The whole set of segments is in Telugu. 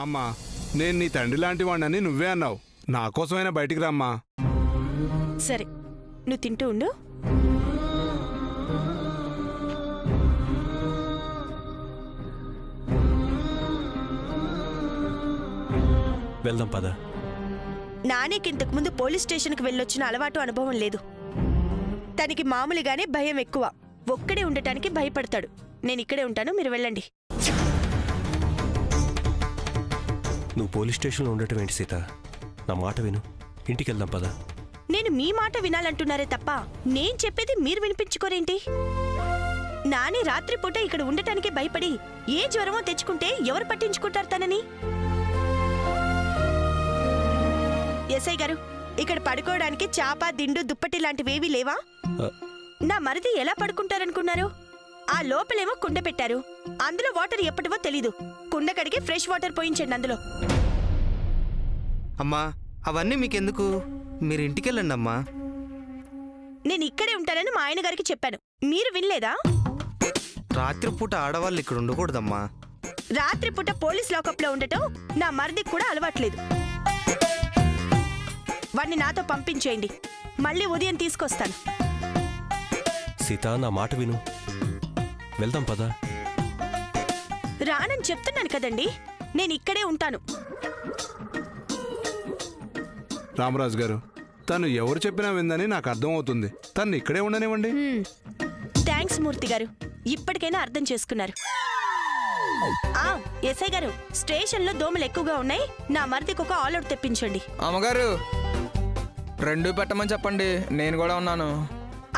అమ్మా, నేను నీ తండ్రి లాంటి వాడినని నువ్వే అన్నావు. నా కోసమైనా బయటికి రమ్మా. సరే, నువ్వు తింటూ ఉండు. వెళ్దాం పద. నానికి ఇంతకు ముందు పోలీస్ స్టేషన్కి వెళ్ళొచ్చిన అలవాటు అనుభవం లేదు. తనకి మామూలుగానే భయం ఎక్కువ. ఒక్కడే ఉండటానికి భయపడతాడు. నేను ఇక్కడే ఉంటాను, మీరు వెళ్ళండి. నువ్వు పోలీస్ స్టేషన్లో ఉండటం ఏంటి సీత? నా మాట విను, ఇంటికి వెళ్దాం పద. నేను మీ మాట వినాలంటున్నారే తప్ప నేను చెప్పేది మీరు వినిపించుకోరేంటి? నాని రాత్రిపూట ఇక్కడ ఉండటానికి భయపడి ఏ జ్వరమో తెచ్చుకుంటే ఎవరు పట్టించుకుంటారు తనని? ఎస్ఐ గారు, ఇక్కడ పడుకోవడానికి చాప, దిండు, దుప్పటి లాంటివేవీ లేవా? నా మరిది ఎలా పడుకుంటారనుకున్నారు? ఆ లోపలేమో కుండ పెట్టారు. అందులో వాటర్ ఎప్పటివో తెలీదు. కుండ కడిగి ఫ్రెష్ వాటర్ పోయించండి అందులో. అమ్మా, అవన్నీ మీకెందుకు? మీరు ఇంటికెళ్ళండి అమ్మా. నేను ఇక్కడే ఉంటానని మా ఆయన గారికి చెప్పాను, మీరు వినలేదా? రాత్రిపూట ఆడవాళ్ళు ఇక్కడ ఉండకూడదమ్మా. రాత్రిపూట పోలీస్ లాకప్లో ఉండటం నా మరిదికి కూడా అలవాట్లేదు. వాణ్ణి నాతో పంపించేయండి, మళ్ళీ ఉదయం తీసుకొస్తాను. సీత, నా మాట విను, వెళ్దాం పద. రానని చెప్తున్నాను కదండి, నేను ఇక్కడే ఉంటాను. రామరాజు గారు, తను ఎవరు చెప్పినా విందని నాకు అర్థమవుతుంది. తను ఇక్కడే ఉండనివ్వండి. థ్యాంక్స్ మూర్తి గారు, ఇప్పటికైనా అర్థం చేసుకున్నారు. ఎస్ఐ గారు, స్టేషన్లో దోమలు ఎక్కువగా ఉన్నాయి. నా మరిదికి ఒక ఆల్ అవుట్ తెప్పించండి. అమ్మగారు, 2 పెట్టమని చెప్పండి, నేను కూడా ఉన్నాను.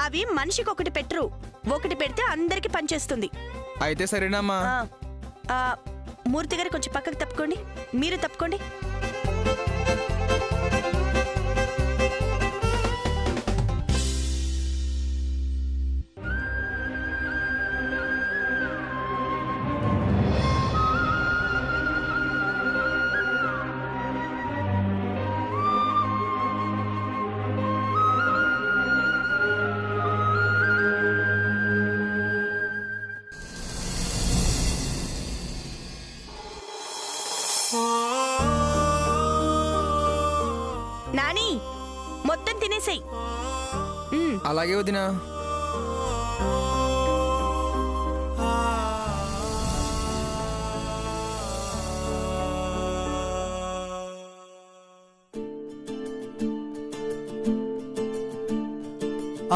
అవి మనిషికి ఒకటి పెట్టరు, ఒకటి పెడితే అందరికి పనిచేస్తుంది. అయితే సరేనమ్మా. మూర్తి గారు కొంచెం పక్కకు తప్పుకోండి, మీరు తప్పుకోండి. నాని, మొత్తం తినేసేయ్. అలాగే వదినా.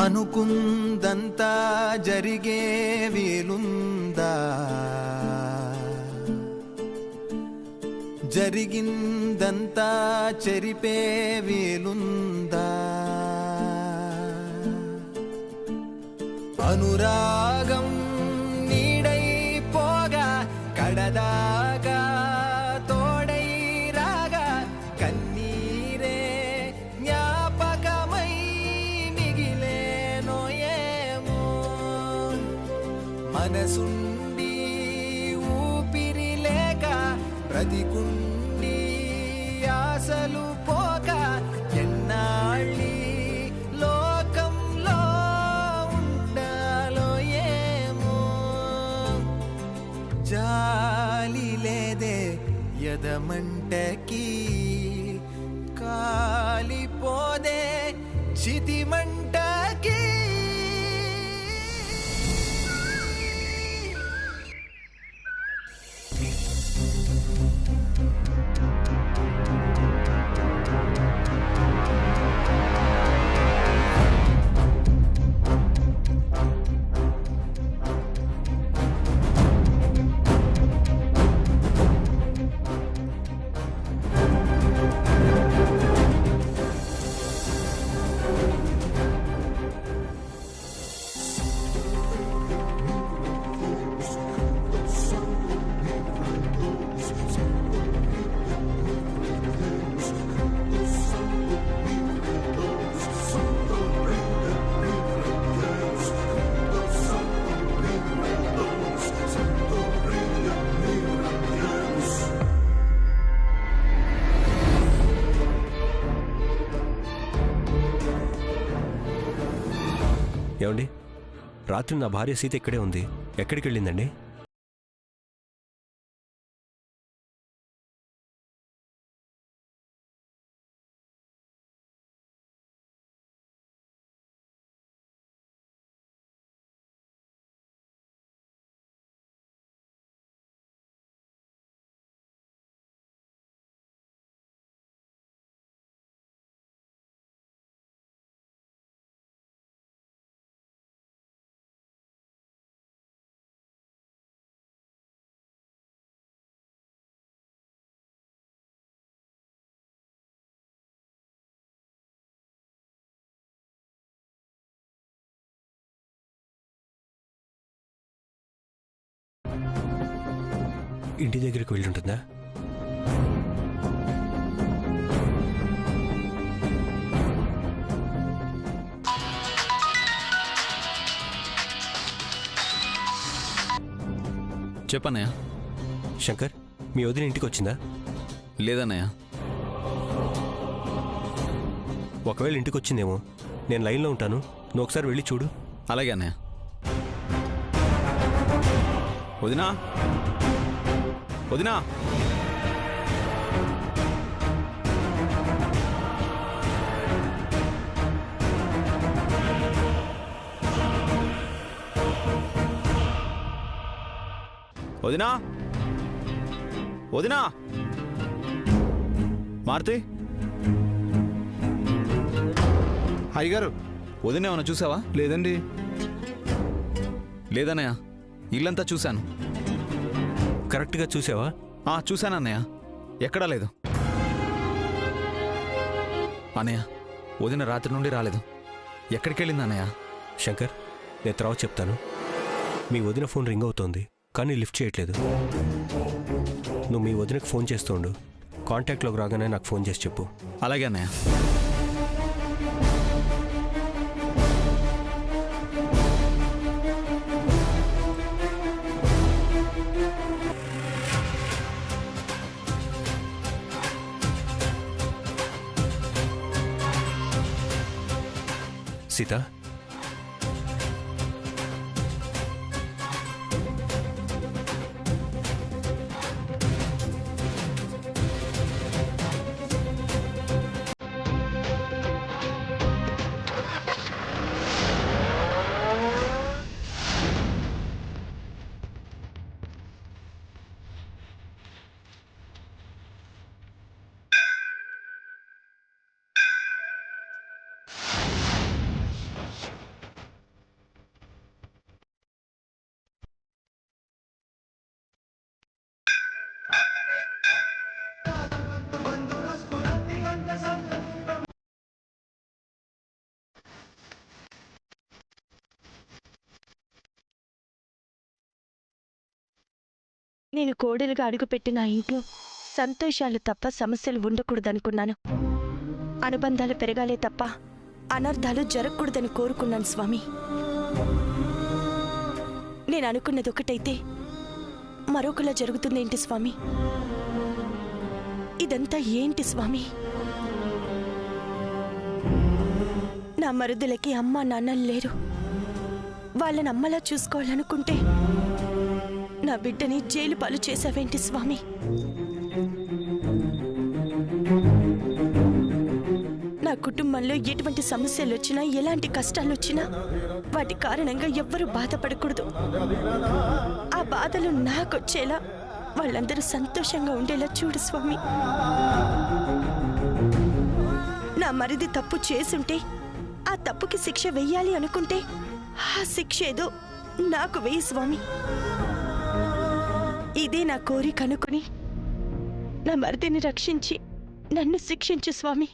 అనుకుందంతా జరిగే వీలుందా? జరిగిందంతా చెరిపే వీలుందా? అనురాగం నీడై పోగా కడదాగా తోడై రాగా కన్నీరే జ్ఞాపకమై మిగిలేనో ఏమో. మనసుండి ఊపిరి లేక బ్రతికుండి ఆశలు పోక ఎన్నాళ్ళి లోకంలో ఉండాలో ఏమో. జాలి లేదే యదమంటకి, కాలిపోదే చితిమంటకి. ఏమండి, రాత్రి నా భార్య సీత ఇక్కడే ఉంది. ఎక్కడికి వెళ్ళిందండి? ఇంటి దగ్గరికి వెళ్ళి ఉంటుందా? చెప్పన్నయ్య. శంకర్, మీ వదిన ఇంటికి వచ్చిందా? లేదన్నయ్య. ఒకవేళ ఇంటికి వచ్చిందేమో. నేను లైన్లో ఉంటాను, నువ్వు ఒకసారి వెళ్ళి చూడు. అలాగే అన్నయ్య. వదినా, వదినా. వదినా, వదినా. మారుతి, అయ్యగారు. వదిన ఏమన్నా చూసావా? లేదండి. లేదన్నయ్య, ఇల్లంతా చూశాను. కరెక్ట్గా చూసావా? చూశానన్నయ్య, ఎక్కడా లేదు. అన్నయ్య, వదిన రాత్రి నుండి రాలేదు. ఎక్కడికి వెళ్ళింది అన్నయ్య? శంకర్, నేను తర్వాత చెప్తాను. మీ వదిన ఫోన్ రింగ్ అవుతోంది, కానీ లిఫ్ట్ చేయట్లేదు. నువ్వు మీ వదినకు ఫోన్ చేస్తూ ఉండు. కాంటాక్ట్లోకి రాగానే నాకు ఫోన్ చేసి చెప్పు. అలాగే అన్నయ్య. సీత, నేను కోడలుగా అడుగుపెట్టిన ఇంట్లో సంతోషాలు తప్ప సమస్యలు ఉండకూడదనుకున్నాను. అనుబంధాలు పెరగాలే తప్ప అనర్థాలు జరగకూడదని కోరుకున్నాను స్వామి. నేను అనుకున్నది ఒకటైతే మరొకలా జరుగుతుందేంటి స్వామి? ఇదంతా ఏంటి స్వామి? నా మరుదులకి అమ్మా నాన్నలు లేరు. వాళ్ళని అమ్మలా చూసుకోవాలనుకుంటే నా బిడ్డని జైలు పాలు చేశావేంటి స్వామి? నా కుటుంబంలో ఎటువంటి సమస్యలు వచ్చినా, ఎలాంటి కష్టాలు వచ్చినా వాటి కారణంగా ఎవ్వరూ బాధపడకూడదు. ఆ బాధలు నాకొచ్చేలా, వాళ్ళందరూ సంతోషంగా ఉండేలా చూడు స్వామి. నా మరిది తప్పు చేసుంటే ఆ తప్పుకి శిక్ష వెయ్యాలి అనుకుంటే ఆ శిక్ష ఏదో నాకు వెయ్యి స్వామి. ఇదే నా కోరిక అనుకుని నా మరిదిని రక్షించి నన్ను శిక్షించు స్వామి.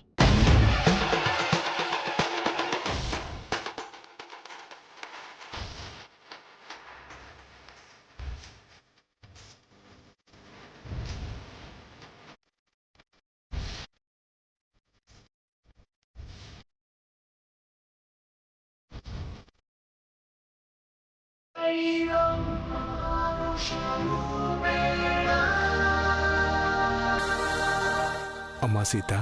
అమ్మా సీత.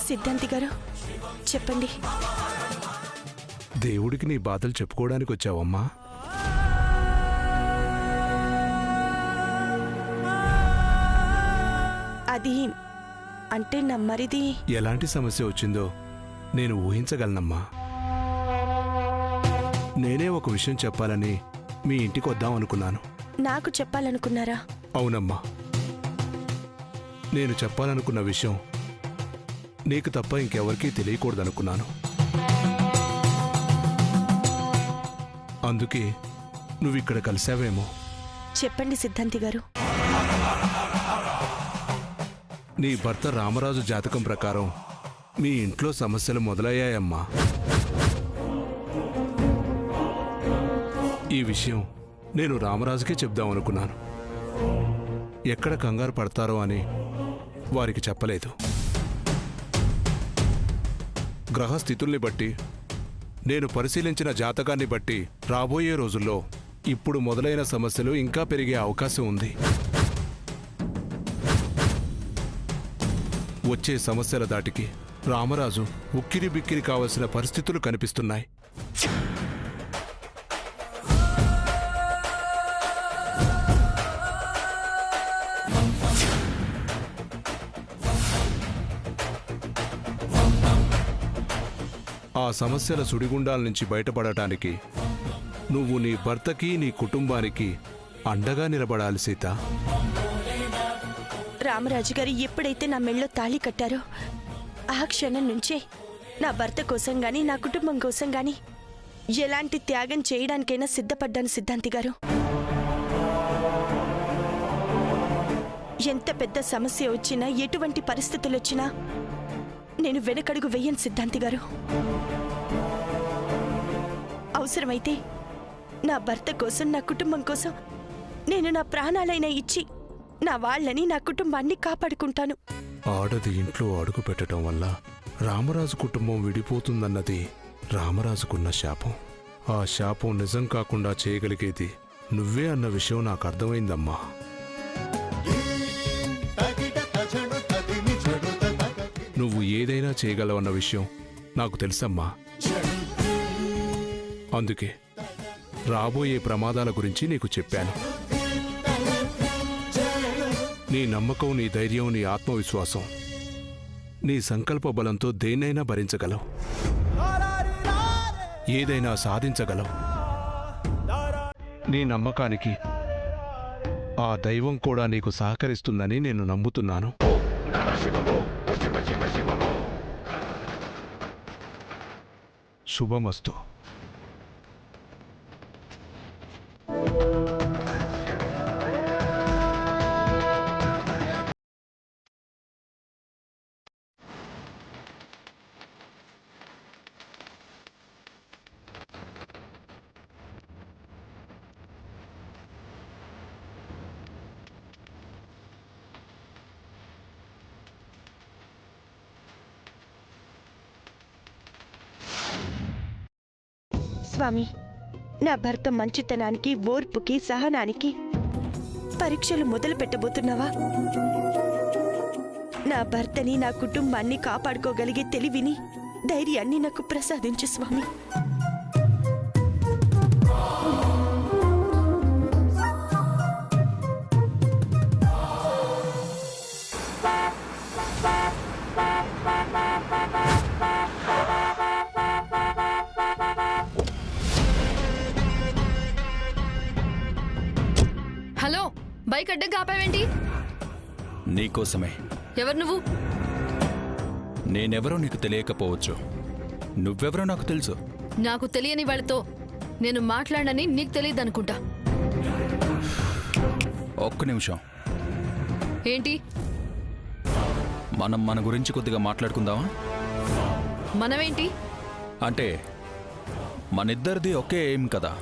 సిద్ధాంతి గారు చెప్పండి. దేవుడికి నీ బాధలు చెప్పుకోవడానికి వచ్చావమ్మా? అది అంటే నా మరిది ఎలాంటి సమస్య వచ్చిందో నేను ఊహించగలనమ్మా. నేనే ఒక విషయం చెప్పాలని మీ ఇంటికి వద్దాం అనుకున్నాను. నాకు చెప్పాలనుకున్నారా? అవునమ్మా, నేను చెప్పాలనుకున్న విషయం నీకు తప్ప ఇంకెవరికీ తెలియకూడదనుకున్నాను. అందుకే నువ్విక్కడ కలిసావేమో. చెప్పండి సిద్ధాంతి గారు. నీ భర్త రామరాజు జాతకం ప్రకారం మీ ఇంట్లో సమస్యలు మొదలయ్యాయమ్మా. ఈ విషయం నేను రామరాజుకే చెప్దామనుకున్నాను. ఎక్కడ కంగారు పడతారో అని వారికి చెప్పలేదు. గ్రహస్థితుల్ని బట్టి, నేను పరిశీలించిన జాతకాన్ని బట్టి రాబోయే రోజుల్లో ఇప్పుడు మొదలైన సమస్యలు ఇంకా పెరిగే అవకాశం ఉంది. వచ్చే సమస్యల దాటికి రామరాజు ఉక్కిరి బిక్కిరి కావలసిన పరిస్థితులు కనిపిస్తున్నాయి. ఆ సమస్యల సుడిగుండాల నుంచి బయటపడటానికి నువ్వు నీ భర్తకి, నీ కుటుంబానికి అండగా నిలబడాలి సీత. రామరాజు గారు ఎప్పుడైతే నా మెళ్ళో తాళి కట్టారో ఆ క్షణం నుంచే నా భర్త కోసం గాని, నా కుటుంబం కోసం గాని ఎలాంటి త్యాగం చేయడానికైనా సిద్ధపడ్డాను సిద్ధాంతి గారు. ఎంత పెద్ద సమస్య వచ్చినా, ఎటువంటి పరిస్థితులు వచ్చినా నేను వెనకడుగు వెయ్యను సిద్ధాంతి గారు. అవసరమైతే నా భర్త కోసం, నా కుటుంబం కోసం నేను నా ప్రాణాలైనా ఇచ్చి నా వాళ్ళని, నా కుటుంబాన్ని కాపాడుకుంటాను. ఆడది ఇంట్లో అడుగు పెట్టడం వల్ల రామరాజు కుటుంబం విడిపోతుందన్నది రామరాజుకున్న శాపం. ఆ శాపం నిజం కాకుండా చేయగలిగేది నువ్వే అన్న విషయం నాకు అర్థమైందమ్మా. నువ్వు ఏదైనా చేయగలవన్న విషయం నాకు తెలుసమ్మా. అందుకే రాబోయే ప్రమాదాల గురించి నీకు చెప్పాను. నీ నమ్మకం, నీ ధైర్యం, నీ ఆత్మవిశ్వాసం, నీ సంకల్ప బలంతో దేన్నైనా భరించగలవు, ఏదైనా సాధించగలవు. నీ నమ్మకానికి ఆ దైవం కూడా నీకు సహకరిస్తుందని నేను నమ్ముతున్నాను. శుభమస్తు. స్వామి, నా భర్త మంచితనానికి, ఓర్పుకి, సహనానికి పరీక్షలు మొదలు పెట్టబోతున్నావా? నా భర్తని, నా కుటుంబాన్ని కాపాడుకోగలిగే తెలివిని, ధైర్యాన్ని నాకు ప్రసాదించు స్వామి. హలో, బైక్ అడ్డంగా ఆపావేంటి? నీకోసమే. ఎవరు నువ్వు? నేనెవరో నీకు తెలియకపోవచ్చు, నువ్వెవరో నాకు తెలుసు. నాకు తెలియని వాళ్ళతో నేను మాట్లాడనని నీకు తెలియదు అనుకుంటా. ఒక్క నిమిషం. ఏంటి? మనం మన గురించి కొద్దిగా మాట్లాడుకుందామా? మనమేంటి? అంటే మనిద్దరిది ఒకే ఎయిమ్ కదా,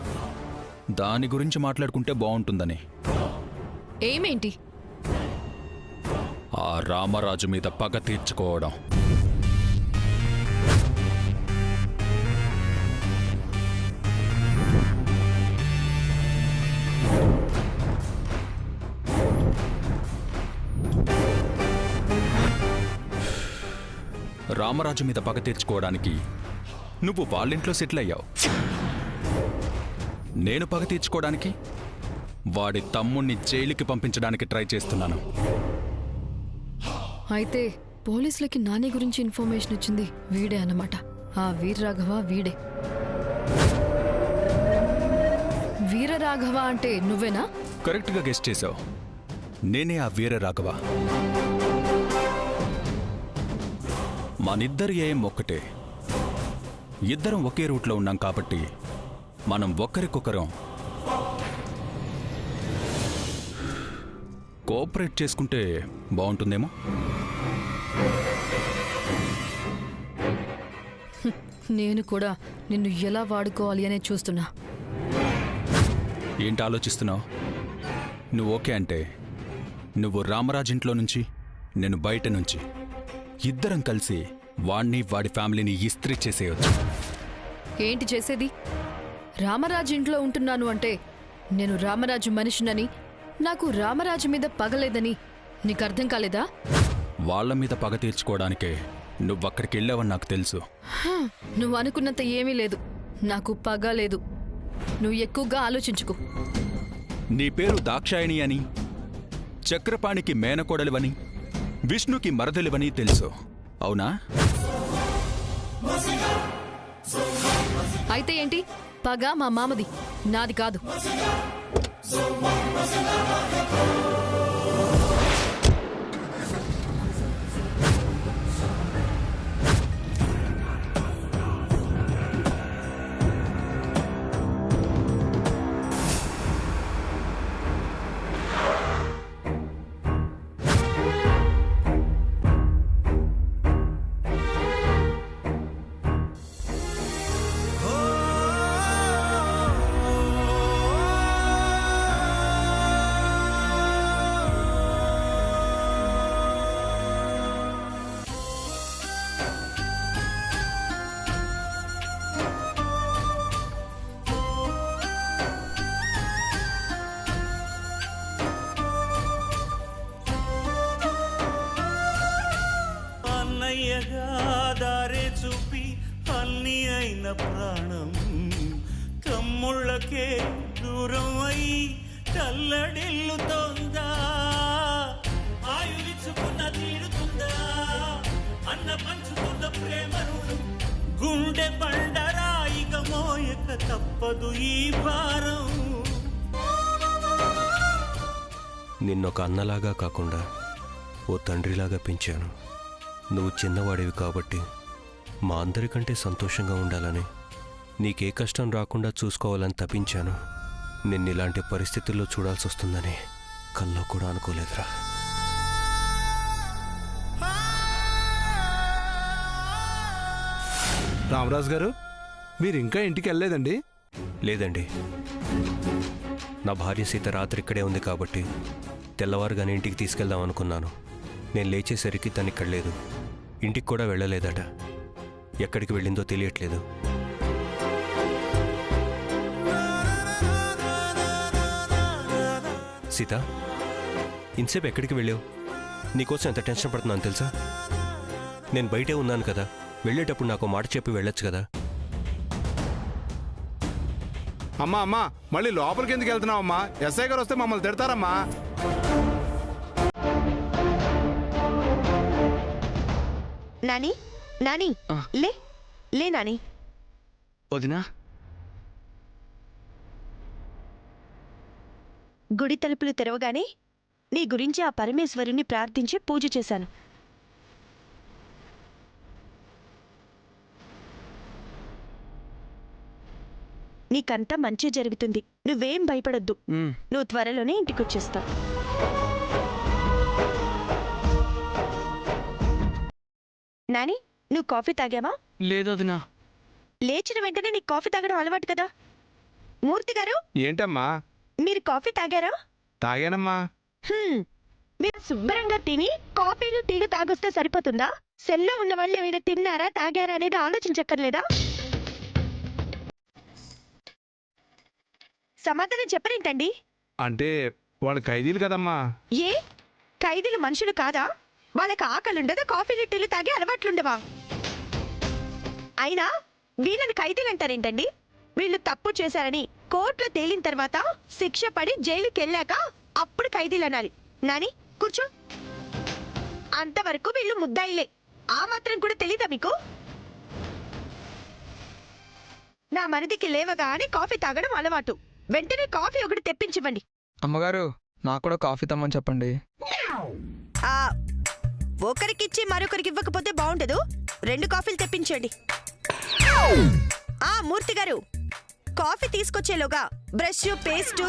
దాని గురించి మాట్లాడుకుంటే బాగుంటుందని. ఏమేంటి? ఆ రామరాజు మీద పగ తీర్చుకోవడం. రామరాజు మీద పగ తీర్చుకోవడానికి నువ్వు వాళ్ళింట్లో సెటిల్ అయ్యావు. నేను పగ తీర్చుకోవడానికి వాడి తమ్ముణ్ణి జైలుకి పంపించడానికి ట్రై చేస్తున్నాను. అయితే పోలీసులకి నాని గురించి ఇన్ఫర్మేషన్ వచ్చింది వీడే అన్నమాట. ఆ వీరరాఘవ వీడే. వీరరాఘవ అంటే నువ్వేనా? కరెక్ట్గా గెస్ట్ చేశావు. నేనే ఆ వీరరాఘవ. మనిద్దరి ఏం ఒక్కటే. ఇద్దరం ఒకే రూట్లో ఉన్నాం కాబట్టి మనం ఒకరికొకరం కోఆపరేట్ చేసుకుంటే బాగుంటుందేమో. నేను కూడా నిన్ను ఎలా వాడుకోవాలి అనే చూస్తున్నా. ఏంటి ఆలోచిస్తున్నావు? నువ్వు ఓకే అంటే నువ్వు రామరాజ్ ఇంట్లో నుంచి, నేను బయట నుంచి ఇద్దరం కలిసి వాణ్ణి వాడి ఫ్యామిలీని ఇస్త్రీ చేసేయచ్చు. ఏంటి చేసేది? రామరాజు ఇంట్లో ఉంటున్నాను అంటే నేను రామరాజు మనిషినని, నాకు రామరాజు మీద పగలేదని నీకు అర్థం కాలేదా? వాళ్ళ మీద పగ తీర్చుకోవడానికే నువ్వక్కడికి వెళ్ళావని నాకు తెలుసు. నువ్వు అనుకున్నంత ఏమీ లేదు. నాకు పగ లేదు. నువ్వు ఎక్కువగా ఆలోచించుకో. నీ పేరు దాక్షాయణి అని, చక్రపాణికి మేనకోడలివని, విష్ణుకి మరదలివని తెలుసు, అవునా? అయితే ఏంటి? పగ మా మామది, నాది కాదు. అన్నయ్యగా దారే చూపి అన్ని అయిన ప్రాణం కమ్ముళ్ళకే దూరం అయి కల్లడిల్లుతోందా? ఆయువిచ్చుకున్న తీరుతుందా? అన్న పంచుకున్న ప్రేమను గుండె బండరాయిగా మోయక తప్పదు ఈ భారం. నిన్నొక అన్నలాగా కాకుండా ఓ తండ్రిలాగా పెంచాను. నువ్వు చిన్నవాడివి కాబట్టి మా అందరికంటే సంతోషంగా ఉండాలని, నీకే కష్టం రాకుండా చూసుకోవాలని తపించాను. నిన్నిలాంటి పరిస్థితుల్లో చూడాల్సి వస్తుందని కల్లో కూడా అనుకోలేదురా. రామరాజు గారు, మీరు ఇంకా ఇంటికి వెళ్ళలేదండి? లేదండి, నా భార్య సీత రాత్రి ఇక్కడే ఉంది కాబట్టి తెల్లవారుగానే ఇంటికి తీసుకెళ్దాం అనుకున్నాను. నేను లేచేసరికి తను ఇక్కడ లేదు. ఇంటికి కూడా వెళ్ళలేదట. ఎక్కడికి వెళ్ళిందో తెలియట్లేదు. సీత, ఇంతసేపు ఎక్కడికి వెళ్ళావు? నీకోసం ఎంత టెన్షన్ పడుతున్నాను తెలుసా? నేను బయటే ఉన్నాను కదా, వెళ్ళేటప్పుడు నాకు మాట చెప్పి వెళ్ళొచ్చు కదా. అమ్మా అమ్మా, మళ్ళీ లోపలికి ఎందుకు వెళ్తున్నావు అమ్మా? ఎస్ఐ గారు వస్తే మమ్మల్ని తిడతారమ్మా. నాని, నాని, లే లే నాని. వదినా, గుడి తలుపులు తెరవగానే నీ గురించి ఆ పరమేశ్వరుని ప్రార్థించి పూజ చేశాను. నీకంతా మంచి జరుగుతుంది. నువ్వేం భయపడొద్దు. నువ్వు త్వరలోనే ఇంటికొచ్చేస్తావు. నాని, నువ్వు కాఫీ తాగావా? లేదు వదినా. లేచిన వెంటనే నీకు కాఫీ తాగడం అలవాటు కదా. మూర్తి గారు, ఏంటమ్మా? మీరు కాఫీ తాగారా? తాగానమ్మా. మీరు శుభ్రంగా తిని కాఫీలు టీలు తాగొస్తే సరిపోతుందా? సెల్లో ఉన్న వాళ్ళు ఏమైనా తిన్నారా తాగారా అనేది ఆలోచించక్కర్లేదా? సమాధానం చెప్పరేంటండి? అంటే వాళ్ళు ఖైదీలు కదమ్మా. ఏ ఖైదీలు మనుషులు కాదా? వాళ్ళకి ఆకలుండదా? కాఫీలు టీలు తాగే అలవాట్లుండవా? అయినా వీళ్ళని ఖైదీలు అంటారేంటండి? వీళ్ళు తప్పు చేశారని కోర్టులో తేలిన తర్వాత శిక్ష పడి జైలుకి వెళ్ళాక అప్పుడు ఖైదీలు అనాలి. నాని, కూర్చో. అంతవరకు వీళ్ళు ముద్దాయిలే. ఆ మాత్రం కూడా తెలీదా మీకు? నా మరిదికి లేవగానే కాఫీ తాగడం అలవాటు. వెంటనే కాఫీ ఒకటి తెప్పించివ్వండి. అమ్మగారు, నాకు కూడా కాఫీ తమ్మని చెప్పండి. ఒకరికిచ్చి మరొకరికి ఇవ్వకపోతే బాగుండదు. 2 కాఫీలు తెప్పించండి. మూర్తి గారు, కాఫీ తీసుకొచ్చేలోగా బ్రష్, పేస్ట్,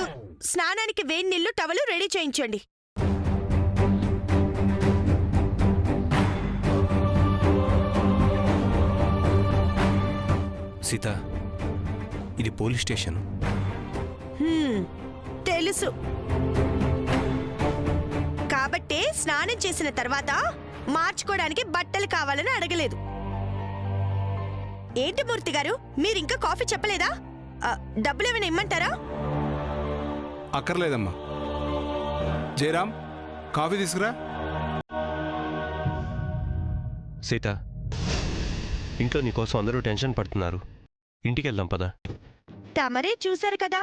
స్నానానికి వేడి నీళ్లు, టవలు రెడీ చేయించండి. సీత, ఇది పోలీస్ స్టేషన్. తెలుసు. కాబట్టే స్నానం చేసిన తర్వాత మార్చుకోవడానికి బట్టలు కావాలని అడగలేదు. ఏంటి మూర్తి గారు, మీరింకా కాఫీ చెప్పలేదా? డబ్బులు ఏమైనా ఇమ్మంటారా? అక్కర్లేదమ్మా. జయరాం, కాఫీ తీసుకురా. సీత, ఇంట్లో నీకోసం అందరూ టెన్షన్ పడుతున్నారు. ఇంటికి వెళ్దాం పదా. తమరే చూశారు కదా,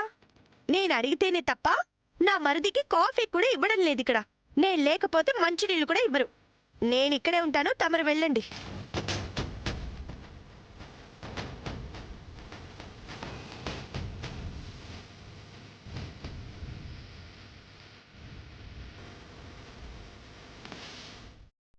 నేను అడిగితేనే తప్ప నా మరిదికి కాఫీ కూడా ఇవ్వడం లేదు ఇక్కడ. నేను లేకపోతే మంచినీళ్ళు కూడా ఇవ్వరు. నేను ఇక్కడే ఉంటాను, తమరు వెళ్ళండి.